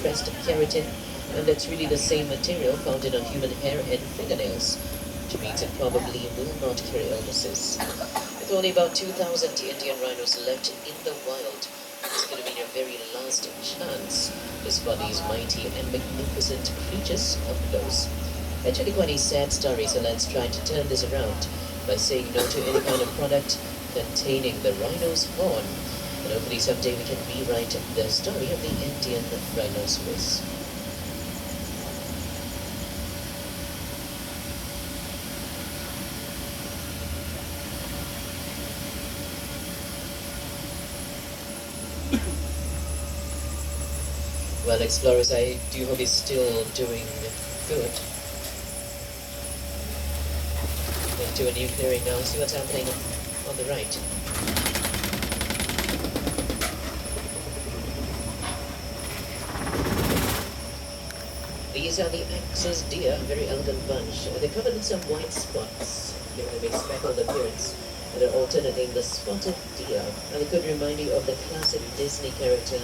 compressed keratin, and that's really the same material found in our human hair and fingernails, which means it probably will not cure illnesses. With only about 2,000 Indian rhinos left in the wild, this could have been your very last chance to spot these mighty and magnificent creatures up close. Actually quite a sad story, so let's try to turn this around by saying no to any kind of product containing the rhino's horn. And hopefully someday we can rewrite the story of the Indian rhinoceros. Well, explorers, I do hope he's still doing good. Into a new clearing now. See what's happening on the right. These are the Axis deer, a very elegant bunch. They're covered in some white spots, giving them a speckled appearance. And they're alternating the spotted deer. And they could remind you of the classic Disney character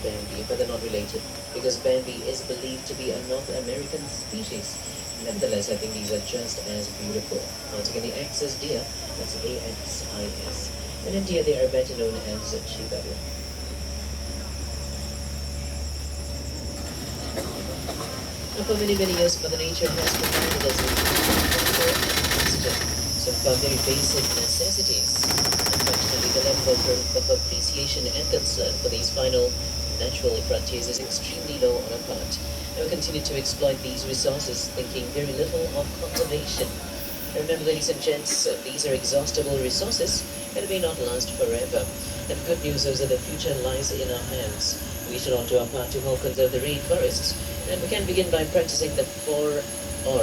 Bambi, but they're not related, because Bambi is believed to be a North American species. Nevertheless, I think these are just as beautiful. Once again, the Axis deer, that's A-X-I-S. In India, they are better known as chibaru. Now, for many, many years, Mother Nature has provided us with some very basic necessities. Unfortunately, the level of appreciation and concern for these final natural frontiers is extremely low on our part. And we continue to exploit these resources, thinking very little of conservation. Remember, ladies and gents, these are exhaustible resources and may not last forever. And good news is that the future lies in our hands. We should all do our part to help conserve the rainforests. And we can begin by practicing the 4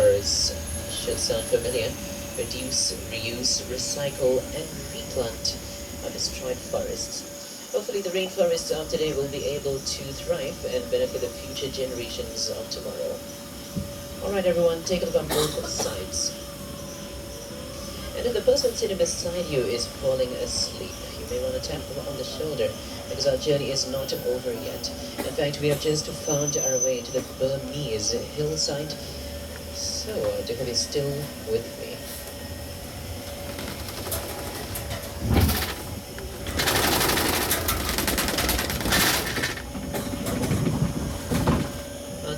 R's. Should sound familiar. Reduce, reuse, recycle, and replant our destroyed forests. Hopefully the rainforests of today will be able to thrive and benefit the future generations of tomorrow. Alright everyone, take a look on both sides. And if the person sitting beside you is falling asleep, you may want to tap them on the shoulder, because our journey is not over yet. In fact, we have just found our way to the Burmese hillside, so do you be still with me?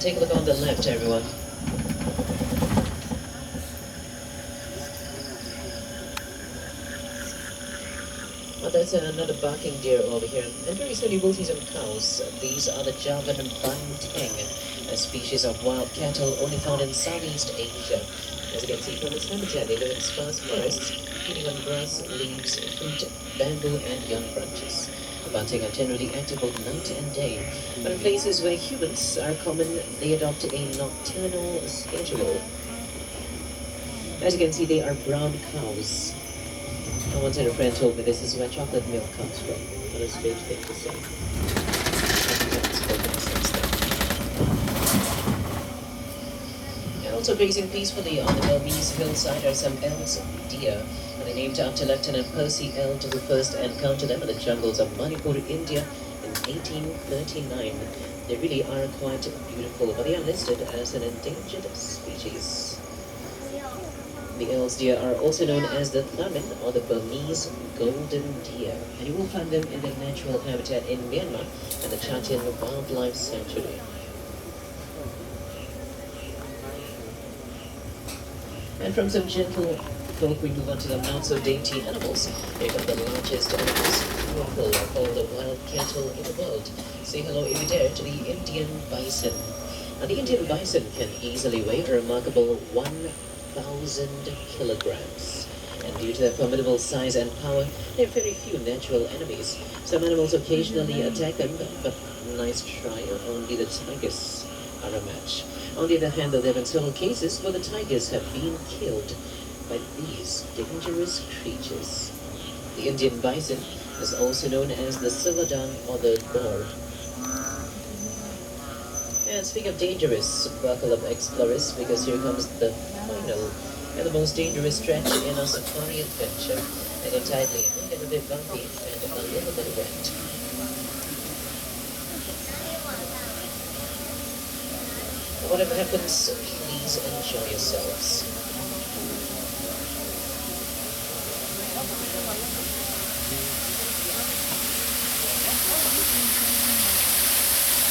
Take a look on the left, everyone. Well, that's another barking deer over here. And very soon you will see some cows. These are the Javan Banteng, a species of wild cattle only found in Southeast Asia. As you can see from its habitat, they live in sparse forests, feeding on grass, leaves, fruit, bamboo, and young branches. Banteng are generally active both night and day, but in places where humans are common, they adopt a nocturnal schedule. As you can see, they are brown cows. I once had a friend told me this is where chocolate milk comes from. What a strange thing to say. I haven't spoken since then. And also grazing peacefully on the Burmese hillside are some elk deer. They named after Lieutenant Percy L. who first encountered them in the jungles of Manipur, India in 1839. They really are quite beautiful, but they are listed as an endangered species. The elk deer are also known as the Thamin or the Burmese golden deer, and you will find them in their natural habitat in Myanmar and the Chatin Wildlife Sanctuary. And from some gentle we move on to the not so dainty animals. Here come the largest animals, called the wild cattle in the world. Say hello if you dare to the Indian bison. Now the Indian bison can easily weigh a remarkable 1,000 kilograms. And due to their formidable size and power, they have very few natural enemies. Some animals occasionally attack them, but nice try, only the tigers are a match. On the other hand, though, there have been several cases where the tigers have been killed by these dangerous creatures. The Indian bison is also known as the Siladang or the boar. And speaking of dangerous, buckle up explorers, because here comes the final and the most dangerous stretch in our safari adventure. And tightly, a little bit bumpy and a little bit wet. whatever happens, please enjoy yourselves.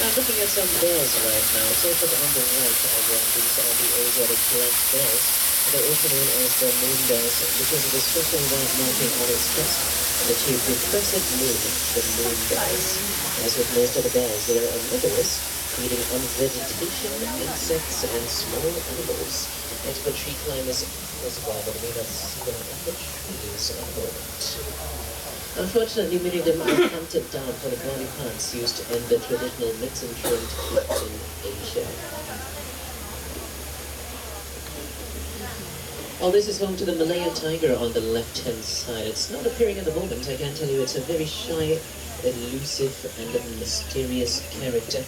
I'm looking at some bells right now. So on the right, these are the Asiatic black bells. They're also known as the moon bells because of the circle white marking on its crest and the shaped with crescent moon, the moon bells. As with most of the bells, they are omnivorous, feeding on vegetation, insects, and small animals. Expert tree climbers was glad that we may not see them in the trees at the moment. Unfortunately, many of them are hunted down for the body parts used in the traditional medicine trade in Asia. All this is home to the Malayan tiger on the left-hand side. It's not appearing at the moment, I can tell you. It's a very shy, elusive, and mysterious character,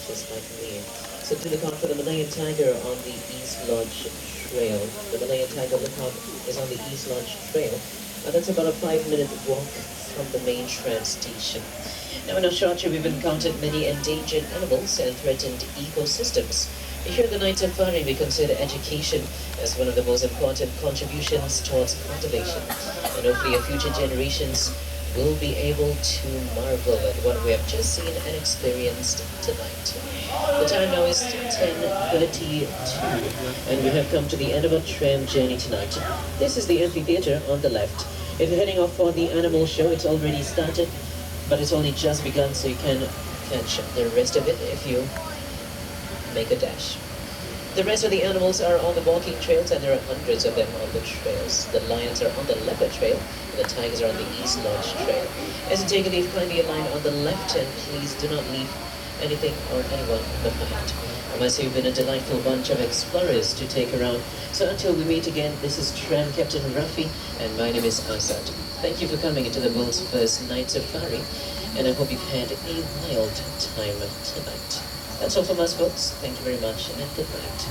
just like me. So to look out for the Malayan tiger on the East Lodge Trail. The Malayan tiger lookout is on the East Lodge Trail. That's about a 5-minute walk from the main train station. Now in Australia, we've encountered many endangered animals and threatened ecosystems. Here at the Night Safari, we consider education as one of the most important contributions towards conservation. And hopefully our future generations will be able to marvel at what we have just seen and experienced tonight. The time now is 10:32, and we have come to the end of our tram journey tonight. This is the amphitheater on the left. If you're heading off for the animal show, it's already started, but it's only just begun, so you can catch the rest of it if you make a dash. The rest of the animals are on the walking trails, and there are hundreds of them on the trails. The lions are on the leopard trail, and the tigers are on the East Lodge trail. As you take a leave, kindly align on the left, and please do not leave anything or anyone behind. I must say you've been a delightful bunch of explorers to take around. So until we meet again, this is Tram Captain Rafi, and my name is Asad. Thank you for coming into the world's first night safari, and I hope you've had a wild time tonight. That's all from us, folks. Thank you very much, and good night.